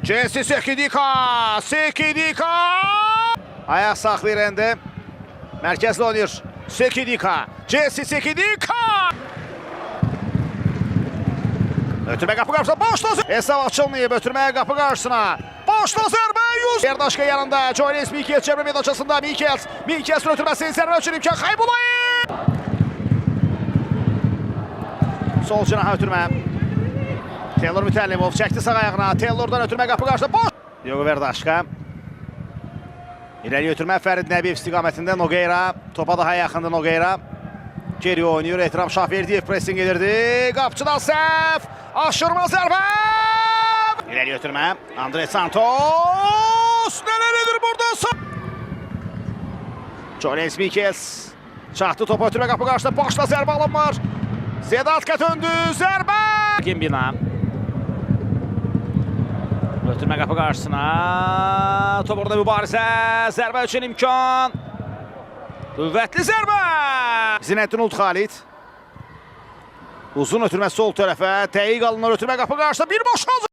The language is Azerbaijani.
Jesse Sekidika. Ayaq saxlayır endi. Mərkəzli oynayır. Sekidika. Jesse Sekidika. Ötürmə qapı qarşısına. Boşla. Hesab açılmayıb. Ötürməyə qapı qarşısına. Boşla zərbə. Yerdaşqa yanında. Jones Mikels çevrə meydançasında. Mikels'in ötürməsi. Zərbə üçün imkan. Xaybulayı. Sol cinaha ötürmə. Taylor Mütəllimov çəkdi sağ ayağına. Taylor'dan ötürmə qapı qarşısında. Boş. Diogo Verdaşqa. İləri ötürmə Fərid Nəbiyev istiqamətində. Nogueira. Topa daha yaxındır Nogueira. Geri oynuyor. Ehtiram Şahverdiyev pressing edirdi. Qapçıdan səhv. Aşırma zərbə. İləri ötürmə. Andre Santos. Nələr edir burada? Jones Mikels. Çaxdı topa ötürmə qapı qarşısında. Boşla zərbə alınmır. Zedatka döndü. Zərbə. Gimbina. Ötürmə qapı qarşısına. Top orada mübarizə. Zərbə üçün imkan. Qüvvətli zərbə. Zinəddin Ult Xalid. Uzun ötürmə sol tərəfə. Təyiq alınır ötürmə qapı qarşısına. Bir boş olacaq.